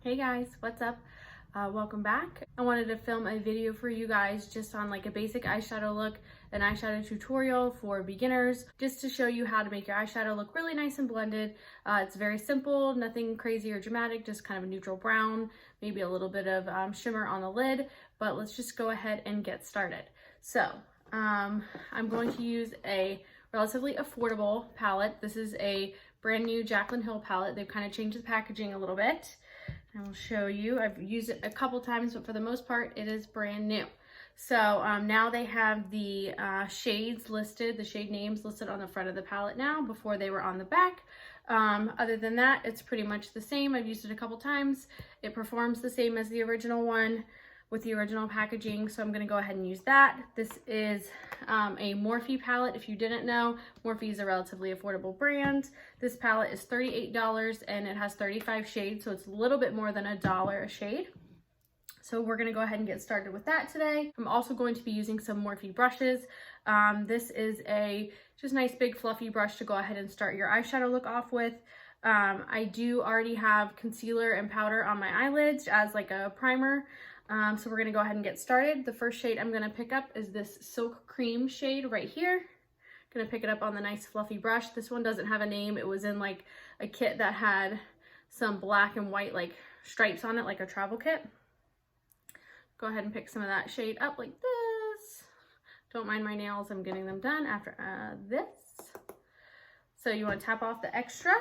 Hey guys, what's up? Welcome back. I wanted to film a video for you guys just on like a basic eyeshadow look, an eyeshadow tutorial for beginners, just to show you how to make your eyeshadow look really nice and blended. It's very simple, nothing crazy or dramatic, just kind of a neutral brown, maybe a little bit of shimmer on the lid, but let's just go ahead and get started. So I'm going to use a relatively affordable palette. This is a brand new Jaclyn Hill palette. They've kind of changed the packaging a little bit. I will show you. I've used it a couple times, but for the most part, it is brand new. So now they have the shades listed, the shade names listed on the front of the palette now. Before they were on the back. Other than that, it's pretty much the same. I've used it a couple times. It performs the same as the original one with the original packaging, so I'm going to go ahead and use that. This is a Morphe palette. If you didn't know, Morphe is a relatively affordable brand. This palette is $38 and it has 35 shades, so it's a little bit more than $1 a shade. So we're going to go ahead and get started with that today. I'm also going to be using some Morphe brushes. This is a just nice big fluffy brush to go ahead and start your eyeshadow look off with. I do already have concealer and powder on my eyelids as like a primer. So we're gonna go ahead and get started. The first shade I'm gonna pick up is this Silk Cream shade right here. Gonna pick it up on the nice fluffy brush. This one doesn't have a name. It was in like a kit that had some black and white like stripes on it, like a travel kit. Go ahead and pick some of that shade up like this. Don't mind my nails, I'm getting them done after this. So you wanna tap off the extra,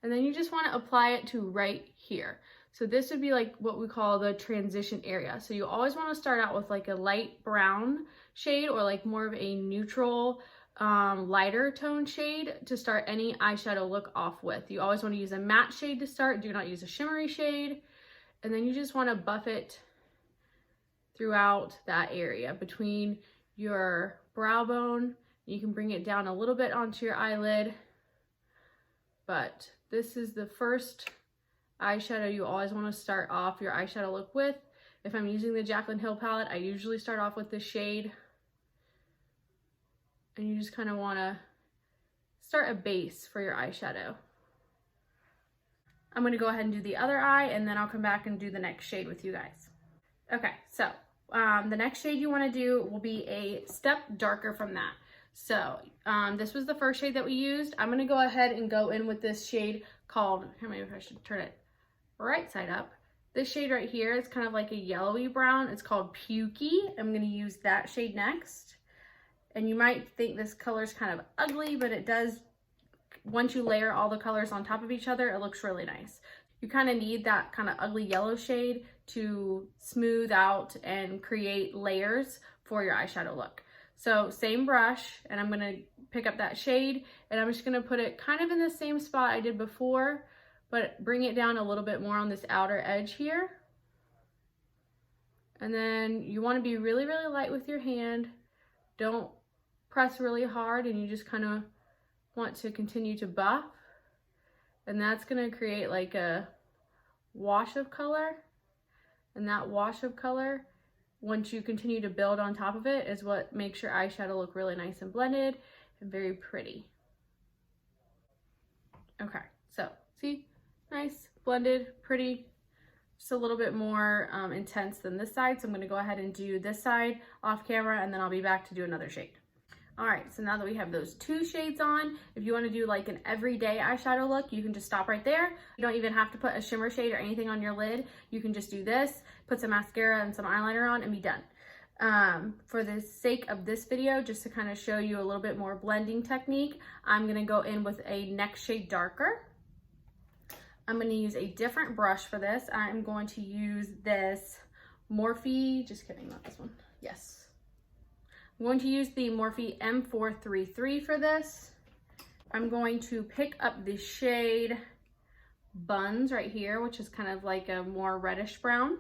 and then you just wanna apply it to right here. So this would be like what we call the transition area. So you always want to start out with like a light brown shade or like more of a neutral, lighter tone shade to start any eyeshadow look off with. You always want to use a matte shade to start. Do not use a shimmery shade. And then you just want to buff it throughout that area between your brow bone. You can bring it down a little bit onto your eyelid. But this is the first eyeshadow you always want to start off your eyeshadow look with. If I'm using the Jaclyn Hill palette, I usually start off with this shade. And you just kind of want to start a base for your eyeshadow. I'm going to go ahead and do the other eye, and then I'll come back and do the next shade with you guys. Okay, so the next shade you want to do will be a step darker from that. So this was the first shade that we used. I'm going to go ahead and go in with this shade called, maybe I should turn it right side up. This shade right here is kind of like a yellowy brown. It's called PUKEY. I'm going to use that shade next. And you might think this color is kind of ugly, but it does, once you layer all the colors on top of each other, it looks really nice. You kind of need that kind of ugly yellow shade to smooth out and create layers for your eyeshadow look. So same brush, and I'm going to pick up that shade, and I'm just going to put it kind of in the same spot I did before, but bring it down a little bit more on this outer edge here. And then you want to be really, really light with your hand. Don't press really hard, and you just kind of want to continue to buff. And that's going to create like a wash of color. And that wash of color, once you continue to build on top of it, is what makes your eyeshadow look really nice and blended and very pretty. Okay, so see? Nice, blended, pretty, just a little bit more intense than this side. So I'm going to go ahead and do this side off camera, and then I'll be back to do another shade. All right, so now that we have those two shades on, if you want to do like an everyday eyeshadow look, you can just stop right there. You don't even have to put a shimmer shade or anything on your lid. You can just do this, put some mascara and some eyeliner on, and be done. For the sake of this video, just to kind of show you a little bit more blending technique, I'm going to go in with a next shade darker. I'm going to use a different brush for this. I'm going to use this Morphe, just kidding, not this one. Yes. I'm going to use the Morphe M433 for this. I'm going to pick up the shade Buns right here, which is kind of like a more reddish brown.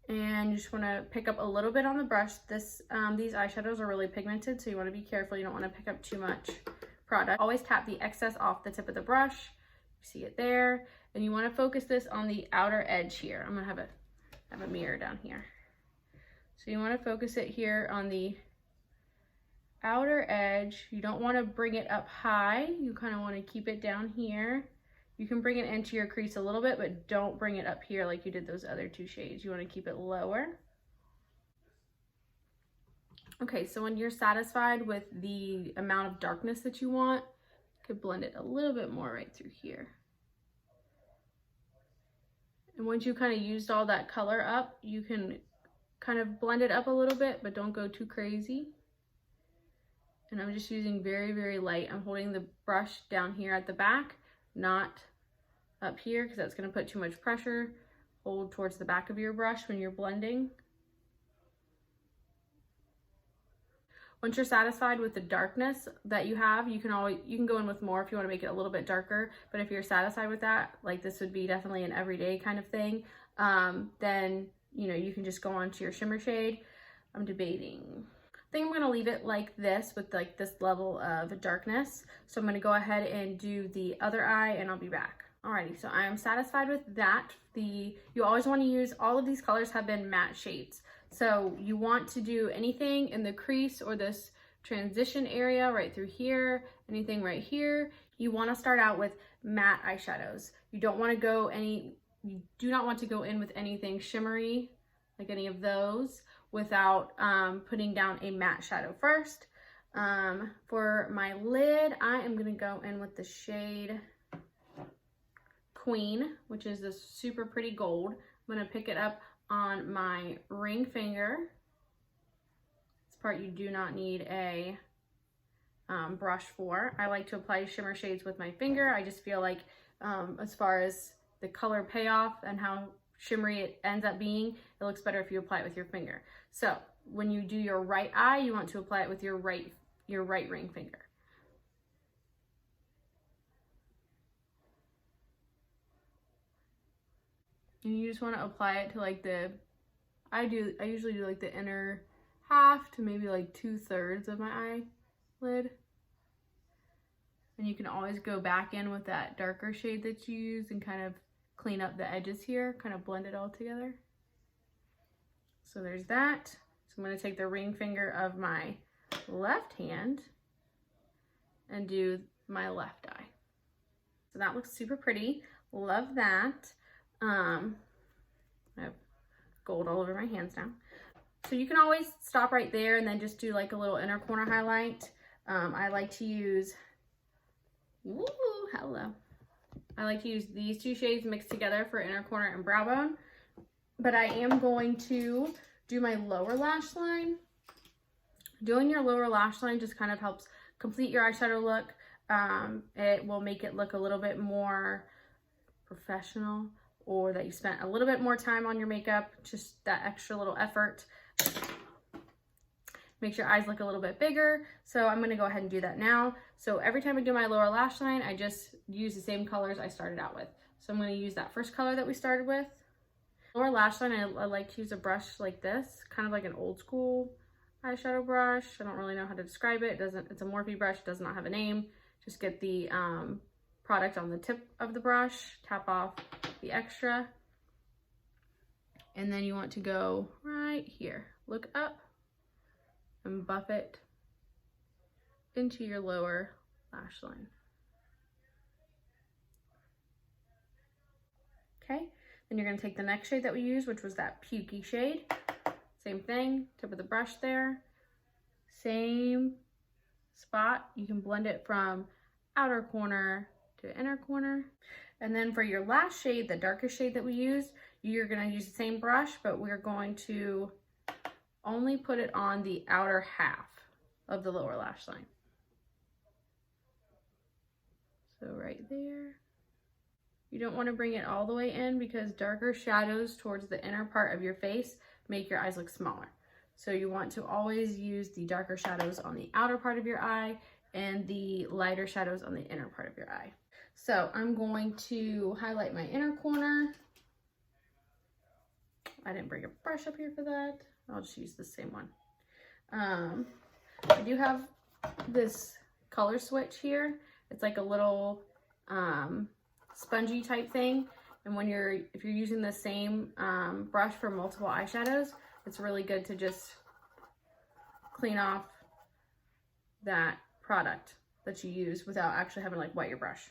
And you just want to pick up a little bit on the brush. These eyeshadows are really pigmented, so you want to be careful. You don't want to pick up too much product. Always tap the excess off the tip of the brush. See it there, and you want to focus this on the outer edge here. I'm gonna have a mirror down here. So you want to focus it here on the outer edge. You don't want to bring it up high. You kind of want to keep it down here You can bring it into your crease a little bit, but don't bring it up here like you did those other two shades. You want to keep it lower. Okay, so when you're satisfied with the amount of darkness that you want, you could blend it a little bit more right through here. And once you kind of used all that color up, you can kind of blend it up a little bit, but don't go too crazy. And I'm just using very, very light. I'm holding the brush down here at the back, not up here, because that's going to put too much pressure. Hold towards the back of your brush when you're blending. Once you're satisfied with the darkness that you have, you can go in with more if you want to make it a little bit darker. But if you're satisfied with that, like this would be definitely an everyday kind of thing, then you know, you can just go on to your shimmer shade. I'm debating. I think I'm going to leave it like this with like this level of darkness. So I'm going to go ahead and do the other eye and I'll be back. Alrighty, so I am satisfied with that. You always want to use, all of these colors have been matte shades. So you want to do anything in the crease or this transition area right through here, anything right here. You want to start out with matte eyeshadows. You don't want to go you do not want to go in with anything shimmery, like any of those, without putting down a matte shadow first. For my lid, I am going to go in with the shade Queen, which is this super pretty gold. I'm going to pick it up on my ring finger. This part you do not need a brush for. I like to apply shimmer shades with my finger. I just feel like as far as the color payoff and how shimmery it ends up being, it looks better if you apply it with your finger. So when you do your right eye, you want to apply it with your right ring finger. And you just want to apply it to like I usually do like the inner half to maybe like 2/3 of my eyelid. And you can always go back in with that darker shade that you used and kind of clean up the edges here, kind of blend it all together. So there's that. So I'm going to take the ring finger of my left hand and do my left eye. So that looks super pretty. Love that. I have gold all over my hands now. So you can always stop right there and then just do like a little inner corner highlight. I like to use, ooh, hello. I like to use these two shades mixed together for inner corner and brow bone. But I am going to do my lower lash line. Doing your lower lash line just kind of helps complete your eyeshadow look. It will make it look a little bit more professional, or that you spent a little bit more time on your makeup, just that extra little effort. Makes your eyes look a little bit bigger. So I'm gonna go ahead and do that now. So every time I do my lower lash line, I just use the same colors I started out with. So I'm gonna use that first color that we started with. Lower lash line, I like to use a brush like this, kind of like an old school eyeshadow brush. I don't really know how to describe it. It's a Morphe brush, it does not have a name. Just get the product on the tip of the brush, tap off the extra, and then you want to go right here, look up and buff it into your lower lash line. Okay, then you're going to take the next shade that we used, which was that Pukey shade. Same thing, tip of the brush there, same spot. You can blend it from outer corner to inner corner. And then for your last shade, the darkest shade that we used, you're going to use the same brush, but we're going to only put it on the outer half of the lower lash line. So right there. You don't want to bring it all the way in because darker shadows towards the inner part of your face make your eyes look smaller. So you want to always use the darker shadows on the outer part of your eye and the lighter shadows on the inner part of your eye. So I'm going to highlight my inner corner. I didn't bring a brush up here for that. I'll just use the same one. I do have this color switch here. It's like a little spongy type thing. And if you're using the same brush for multiple eyeshadows, it's really good to just clean off that product that you use without actually having to like wet your brush.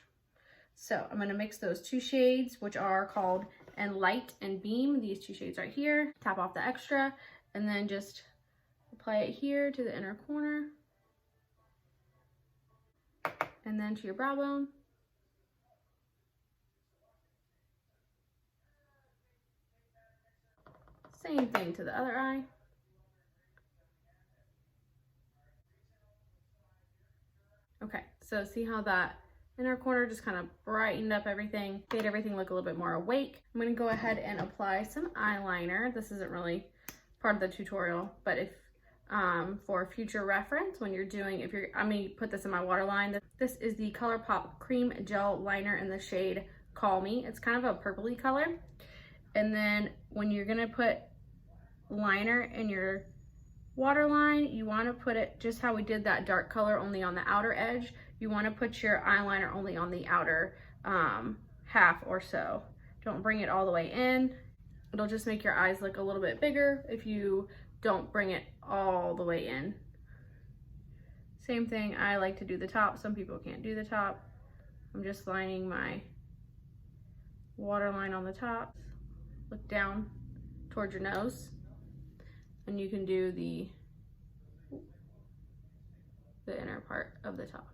So I'm gonna mix those two shades, which are called and Light and Beam, these two shades right here. Tap off the extra and then just apply it here to the inner corner and then to your brow bone. Same thing to the other eye. Okay, so see how that inner corner just kind of brightened up everything, made everything look a little bit more awake. I'm gonna go ahead and apply some eyeliner. This isn't really part of the tutorial, but if for future reference, when you're doing, I'm gonna put this in my waterline. This is the ColourPop Cream Gel Liner in the shade Call Me. It's kind of a purpley color. And then when you're gonna put liner in your waterline, you want to put it just how we did that dark color, only on the outer edge. You want to put your eyeliner only on the outer half or so. Don't bring it all the way in. It'll just make your eyes look a little bit bigger if you don't bring it all the way in. Same thing, I like to do the top. Some people can't do the top. I'm just lining my waterline on the top. Look down towards your nose. And you can do the inner part of the top.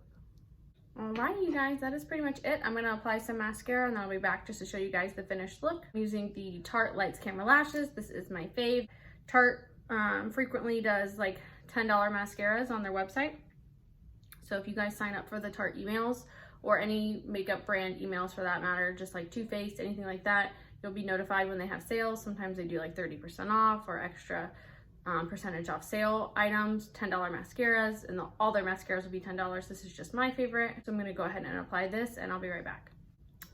Alright, you guys, that is pretty much it. I'm gonna apply some mascara and then I'll be back just to show you guys the finished look. I'm using the Tarte Lights Camera Lashes. This is my fave. Tarte frequently does like $10 mascaras on their website. So if you guys sign up for the Tarte emails or any makeup brand emails for that matter, just like Too Faced, anything like that, you'll be notified when they have sales. Sometimes they do like 30% off or extra percentage off sale items, $10 mascaras, and all their mascaras will be $10. This is just my favorite. So I'm gonna go ahead and apply this and I'll be right back.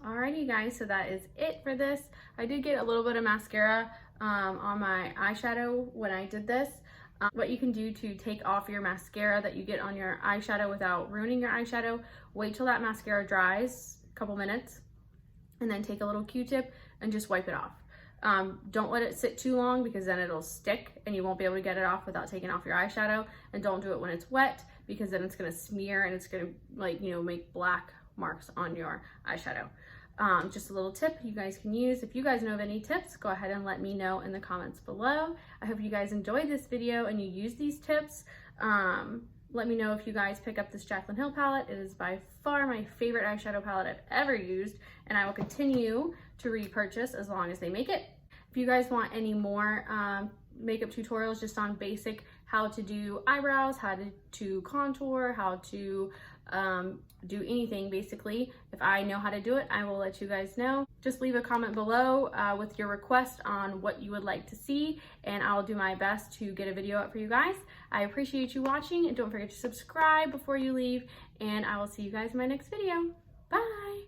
Alrighty guys, so that is it for this. I did get a little bit of mascara on my eyeshadow when I did this. What you can do to take off your mascara that you get on your eyeshadow without ruining your eyeshadow, wait till that mascara dries, a couple minutes, and then take a little Q-tip and just wipe it off. Don't let it sit too long because then it'll stick and you won't be able to get it off without taking off your eyeshadow. And don't do it when it's wet because then it's gonna smear and it's gonna, like, you know, make black marks on your eyeshadow. Just a little tip you guys can use. If you guys know of any tips, go ahead and let me know in the comments below. I hope you guys enjoyed this video and you use these tips. Let me know if you guys pick up this Jaclyn Hill palette. It is by far my favorite eyeshadow palette I've ever used, and I will continue to repurchase as long as they make it. If you guys want any more makeup tutorials just on basic how to do eyebrows, how to contour, how to do anything basically, if I know how to do it, I will let you guys know. Just leave a comment below with your request on what you would like to see, and I'll do my best to get a video up for you guys. I appreciate you watching, and don't forget to subscribe before you leave, and I will see you guys in my next video. Bye!